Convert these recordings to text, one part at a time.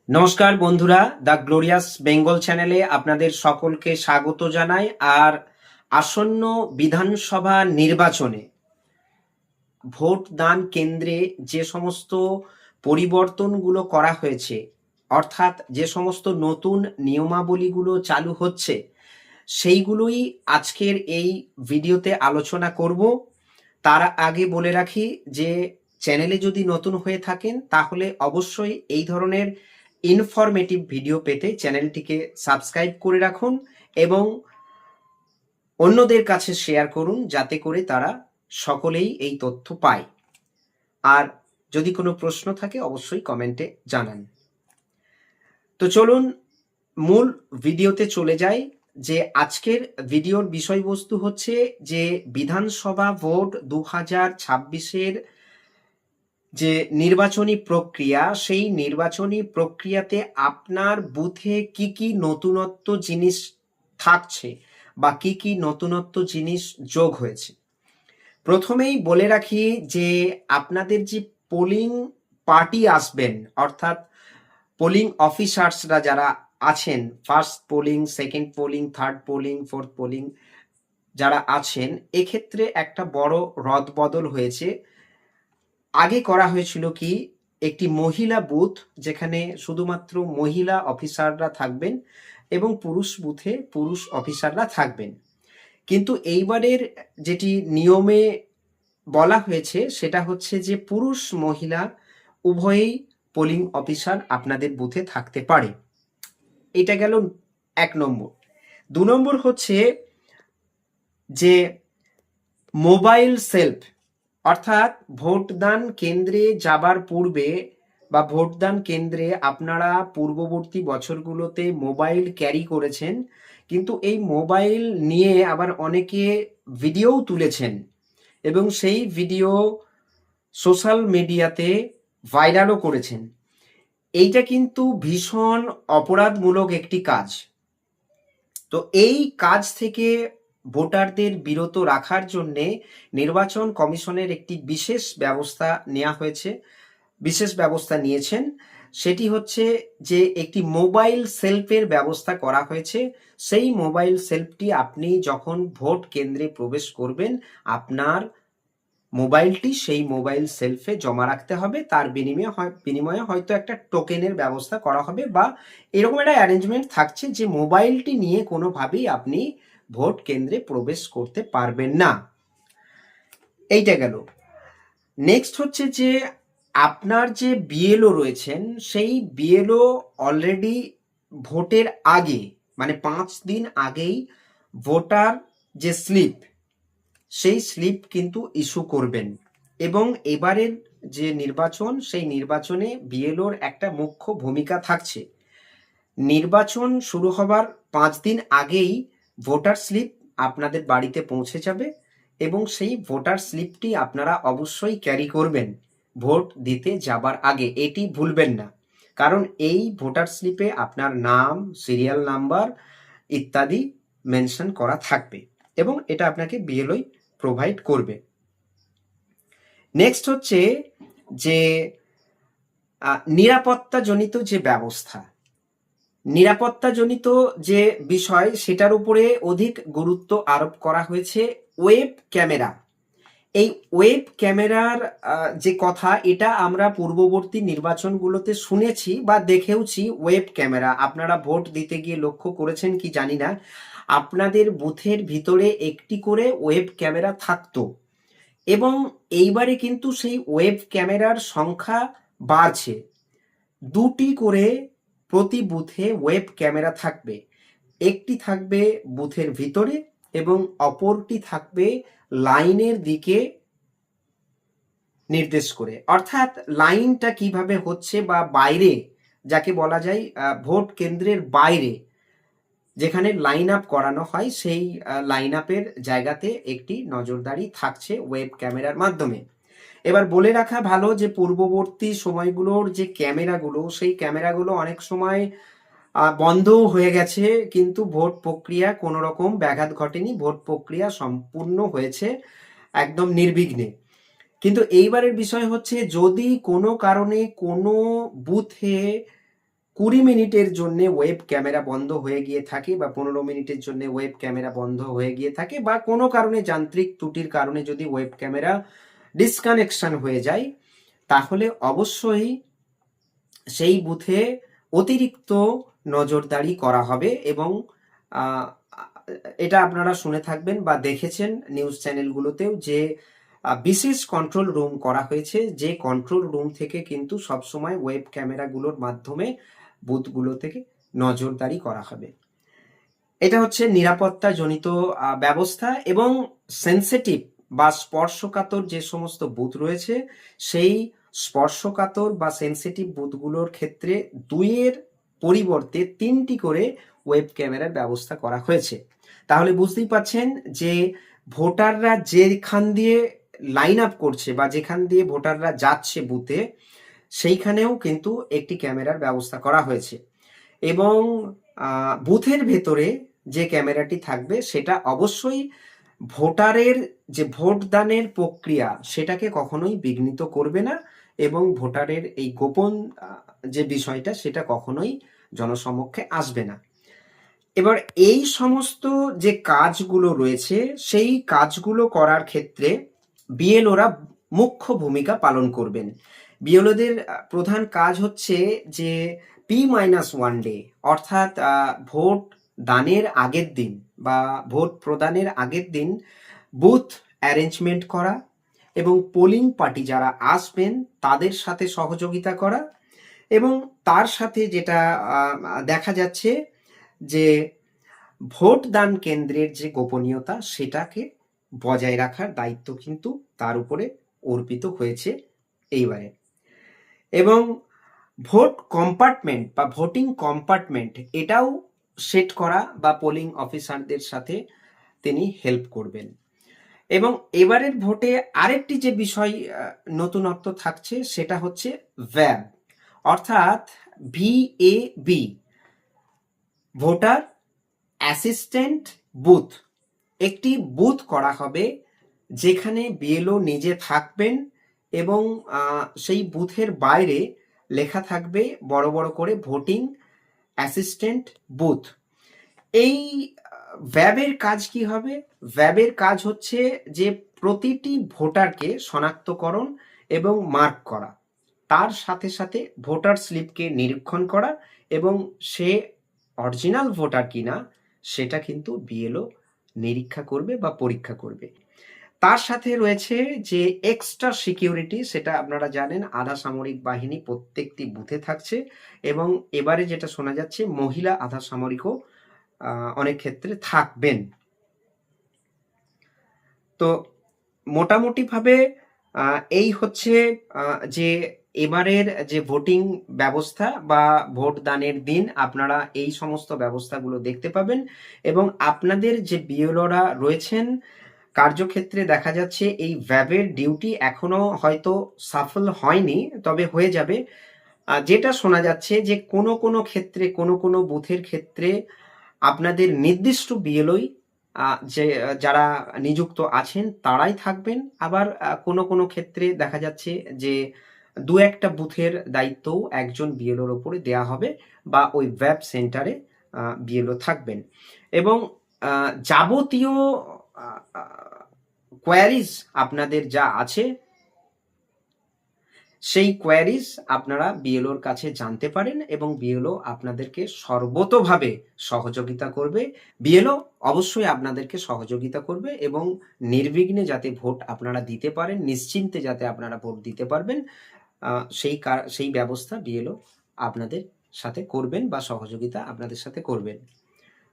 নমস্কার বন্ধুরা, the glorious Bengal চ্যানেলে আপনাদের সকলকে স্বাগত জানাই। আর আসন্ন বিধানসভা নির্বাচনে ভোট দান কেন্দ্রে যে সমস্ত পরিবর্তনগুলো করা হয়েছে, অর্থাৎ যে সমস্ত নতুন নিয়মাবলীগুলো চালু হচ্ছে, সেইগুলোই আজকের এই ভিডিওতে আলোচনা করব। তার আগে বলে রাখি যে চ্যানেলে যদি নতুন হয়ে থাকেন তাহলে অবশ্যই এই ধরনের ইনফরমেটিভ ভিডিও পেতে চ্যানেলটিকে সাবস্ক্রাইব করে রাখুন এবং অন্যদের কাছে শেয়ার করুন, যাতে করে তারা সকলেই এই তথ্য পায়। আর যদি কোনো প্রশ্ন থাকে অবশ্যই কমেন্টে জানান। তো চলুন মূল ভিডিওতে চলে যাই। যে আজকের ভিডিওর বিষয়বস্তু হচ্ছে যে বিধানসভা ভোট 2026-এর যে নির্বাচনী প্রক্রিয়া, সেই নির্বাচনী প্রক্রিয়াতে আপনার বুথে কি কি নতুনত্ব জিনিস থাকছে বা কি কি নতুনত্ব জিনিস যোগ হয়েছে। প্রথমেই বলে রাখি যে আপনাদের যে পোলিং পার্টি আসবেন, অর্থাৎ পোলিং অফিসার্সরা যারা আছেন, first polling, second polling, third polling, fourth polling যারা আছেন, এক্ষেত্রে একটা বড় রদবদল হয়েছে। আগে করা হয়েছিল কি, একটি মহিলা বুথ যেখানে শুধুমাত্র মহিলা অফিসাররা থাকবেন এবং পুরুষ বুথে পুরুষ অফিসাররা থাকবেন। কিন্তু এইবারের যেটি নিয়মে বলা হয়েছে সেটা হচ্ছে যে পুরুষ মহিলা উভয়েই পোলিং অফিসার আপনাদের বুথে থাকতে পারে। এটা গেল 1 নম্বর। 2 নম্বর হচ্ছে যে মোবাইল সেলফ, অর্থাৎ ভোটদান কেন্দ্রে যাবার পূর্বে বা ভোটদান কেন্দ্রে আপনারা পূর্ববর্তী বছরগুলোতে মোবাইল ক্যারি করেছেন, কিন্তু এই মোবাইল নিয়ে আবার অনেকে ভিডিওও তুলেছেন এবং সেই ভিডিও সোশ্যাল মিডিয়াতে ভাইরালও করেছেন। এইটা কিন্তু ভীষণ অপরাধমূলক একটি কাজ। তো এই কাজ থেকে ভোটারদের বিরত রাখার জন্যে নির্বাচন কমিশনের একটি বিশেষ ব্যবস্থা নেওয়া হয়েছে, বিশেষ ব্যবস্থা নিয়েছেন। সেটি হচ্ছে যে একটি মোবাইল সেলফের ব্যবস্থা করা হয়েছে। সেই মোবাইল সেলফটি আপনি যখন ভোট কেন্দ্রে প্রবেশ করবেন, আপনার মোবাইলটি সেই মোবাইল সেলফে জমা রাখতে হবে। তার বিনিময়ে হয়তো একটা টোকেনের ব্যবস্থা করা হবে বা এরকম একটা অ্যারেঞ্জমেন্ট থাকছে যে মোবাইলটি নিয়ে কোনোভাবেই আপনি ভোট কেন্দ্রে প্রবেশ করতে পারবেন না। এইটা গেল। নেক্সট হচ্ছে যে আপনার যে বিএলও রয়েছেন, সেই বিএলও অলরেডি ভোটের আগে, মানে 5 দিন আগেই ভোটার যে স্লিপ, সেই স্লিপ কিন্তু ইস্যু করবেন। এবং এবারের যে নির্বাচন, সেই নির্বাচনে বিএলওর একটা মুখ্য ভূমিকা থাকছে। নির্বাচন শুরু হবার 5 দিন আগেই ভোটার স্লিপ আপনাদের বাড়িতে পৌঁছে যাবে এবং সেই ভোটার স্লিপটি আপনারা অবশ্যই ক্যারি করবেন ভোট দিতে যাবার আগে, এটি ভুলবেন না। কারণ এই ভোটার স্লিপে আপনার নাম, সিরিয়াল নাম্বার ইত্যাদি মেনশন করা থাকবে এবং এটা আপনাকে বিএলওই প্রোভাইড করবে। নেক্সট হচ্ছে যে নিরাপত্তাজনিত যে ব্যবস্থা, নিরাপত্তাজনিত যে বিষয়, সেটার উপরে অধিক গুরুত্ব আরোপ করা হয়েছে ওয়েব ক্যামেরা। এই ওয়েব ক্যামেরার যে কথা, এটা আমরা পূর্ববর্তী নির্বাচনগুলোতে শুনেছি বা দেখেওছি। ওয়েব ক্যামেরা আপনারা ভোট দিতে গিয়ে লক্ষ্য করেছেন কি জানি না, আপনাদের বুথের ভিতরে একটি করে ওয়েব ক্যামেরা থাকতো এবং এইবারে কিন্তু সেই ওয়েব ক্যামেরার সংখ্যা বাড়ছে। 2টি করে প্রতি বুথে ওয়েব ক্যামেরা থাকবে। একটি থাকবে বুথের ভিতরে এবং অপরটি থাকবে লাইনের দিকে নির্দেশ করে। অর্থাৎ লাইনটা কিভাবে হচ্ছে বা বাইরে, যাকে বলা যায় ভোট কেন্দ্রের বাইরে যেখানে লাইন আপ করানো হয়, সেই লাইন আপের জায়গাতে একটি নজরদারি থাকছে ওয়েব ক্যামেরার মাধ্যমে। এবার বলে রাখা ভালো যে পূর্ববর্তী সময়গুলোর যে ক্যামেরাগুলো, সেই ক্যামেরাগুলো অনেক সময় বন্ধও হয়ে গেছে, কিন্তু ভোট প্রক্রিয়া কোনো রকম ব্যাঘাত ঘটেনি, ভোট প্রক্রিয়া সম্পূর্ণ হয়েছে একদম নির্বিঘ্নে। কিন্তু এইবারের বিষয় হচ্ছে যদি কোনো কারণে কোনো বুথে 20 মিনিটের জন্য ওয়েব ক্যামেরা বন্ধ হয়ে গিয়ে থাকে বা 15 মিনিটের জন্য ওয়েব ক্যামেরা বন্ধ হয়ে গিয়ে থাকে বা কোনো কারণে যান্ত্রিক ত্রুটির কারণে যদি ওয়েব ক্যামেরা ডিসকানেকশন হয়ে যায়, তাহলে অবশ্যই সেই বুথে অতিরিক্ত নজরদারি করা হবে। এবং এটা আপনারা শুনে থাকবেন বা দেখেছেন নিউজ চ্যানেলগুলোতেও যে বিশেষ কন্ট্রোল রুম করা হয়েছে, যে কন্ট্রোল রুম থেকে কিন্তু সবসময় ওয়েব ক্যামেরাগুলোর মাধ্যমে বুথগুলো থেকে নজরদারি করা হবে। এটা হচ্ছে নিরাপত্তাজনিত ব্যবস্থা। এবং সেন্সিটিভ বা স্পর্শকাতর যে সমস্ত বুথ রয়েছে, সেই স্পর্শকাতর বা সেন্সিটিভ বুথগুলোর ক্ষেত্রে 2-এর পরিবর্তে 3টি করে ওয়েব ক্যামেরার ব্যবস্থা করা হয়েছে। তাহলে বুঝতেই পাচ্ছেন যে ভোটাররা যেখান দিয়ে লাইন আপ করছে বা যেখান দিয়ে ভোটাররা যাচ্ছে বুথে, সেইখানেও কিন্তু একটি ক্যামেরার ব্যবস্থা করা হয়েছে। এবং বুথের ভেতরে যে ক্যামেরাটি থাকবে সেটা অবশ্যই ভোটারের যে ভোটদানের প্রক্রিয়া সেটাকে কখনোই বিঘ্নিত করবে না, এবং ভোটারের এই গোপন যে বিষয়টা সেটা কখনোই জনসমক্ষে আসবে না। এবার এই সমস্ত যে কাজগুলো রয়েছে সেই কাজগুলো করার ক্ষেত্রে বিএলওরা মুখ্য ভূমিকা পালন করবেন। বিএলওদের প্রধান কাজ হচ্ছে যে P-1 ডে অর্থাৎ ভোট দানের আগের দিন বা ভোট প্রদানের আগের দিন বুথ অ্যারেঞ্জমেন্ট করা এবং পোলিং পার্টি যারা আসবেন তাদের সাথে সহযোগিতা করা, এবং তার সাথে যেটা দেখা যাচ্ছে যে ভোট দান কেন্দ্রের যে গোপনীয়তা সেটাকে বজায় রাখার দায়িত্ব কিন্তু তার উপরে অর্পিত হয়েছে এইবারে। এবং ভোট কম্পার্টমেন্ট বা ভোটিং কম্পার্টমেন্ট এটাও সেট করা বা পোলিং অফিসারদের সাথে তিনি হেল্প করবেন। এবং এবারের ভোটে আরেকটি যে বিষয় নতুনত্ব থাকছে সেটা হচ্ছে ভ্যাব অর্থাৎ VAB, ভোটার অ্যাসিস্ট্যান্ট বুথ। একটি বুথ করা হবে যেখানে বিএলও নিজে থাকবেন এবং সেই বুথের বাইরে লেখা থাকবে বড় বড় করে ভোটিং অ্যাসিস্ট্যান্ট বুথ। এই ভ্যাবের কাজ কি হবে? ভ্যাবের কাজ হচ্ছে যে প্রতিটি ভোটারকে শনাক্তকরণ এবং মার্ক করা, তার সাথে সাথে ভোটার স্লিপকে নিরীক্ষণ করা, এবং সে অরিজিনাল ভোটার কিনা সেটা কিন্তু বিএলও নিরীক্ষা করবে বা পরীক্ষা করবে। তার সাথে রয়েছে যে এক্সট্রা সিকিউরিটি, সেটা আপনারা জানেন আধা সামরিক বাহিনী প্রত্যেকটি বুথে থাকছে, এবং এবারে যেটা শোনা যাচ্ছে মহিলা আধা সামরিকও অনেক ক্ষেত্রে থাকবেন। তো মোটামুটিভাবে এই হচ্ছে যে এবারের যে ভোটিং ব্যবস্থা বা ভোট দানের দিন আপনারা এই সমস্ত ব্যবস্থাগুলো দেখতে পাবেন। এবং আপনাদের যে বিএলওরা রয়েছেন কার্যক্ষেত্রে দেখা যাচ্ছে এই ভ্যাবের ডিউটি এখনো হয়তো সফল হয়নি, তবে হয়ে যাবে। যেটা শোনা যাচ্ছে যে কোনো কোনো ক্ষেত্রে কোনো কোনো বুথের ক্ষেত্রে আপনাদের নির্দিষ্ট বিএলওই যে যারা নিযুক্ত আছেন তারাই থাকবেন। আবার কোনো কোনো ক্ষেত্রে দেখা যাচ্ছে যে 2-একটা বুথের দায়িত্বও একজন বিএলওর ওপরে দেয়া হবে বা ওই ওয়েব সেন্টারে বিএলও থাকবেন। এবং যাবতীয় কোয়ারিজ আপনাদের যা আছে সেই কোয়ারিজ আপনারা বিএলওর কাছে জানতে পারেন এবং বিএলও আপনাদেরকে সর্বতোভাবে সহযোগিতা করবে। বিএলও অবশ্যই আপনাদেরকে সহযোগিতা করবে এবং নির্বিঘ্নে যাতে ভোট আপনারা দিতে পারেন, নিশ্চিন্তে যাতে আপনারা ভোট দিতে পারবেন, সেই ব্যবস্থা বিএলও আপনাদের সাথে করবেন বা সহযোগিতা আপনাদের সাথে করবেন।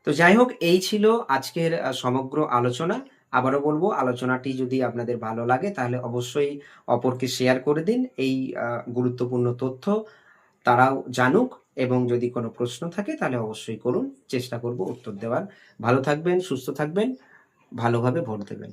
তো যাই হোক, এই ছিল আজকের সমগ্র আলোচনা। আবারও বলবো, আলোচনাটি যদি আপনাদের ভালো লাগে তাহলে অবশ্যই অপরকে শেয়ার করে দিন। এই গুরুত্বপূর্ণ তথ্য তারাও জানুক, এবং যদি কোনো প্রশ্ন থাকে তাহলে অবশ্যই করুন, চেষ্টা করব উত্তর দেওয়ার। ভালো থাকবেন, সুস্থ থাকবেন, ভালোভাবে ভোট দেবেন।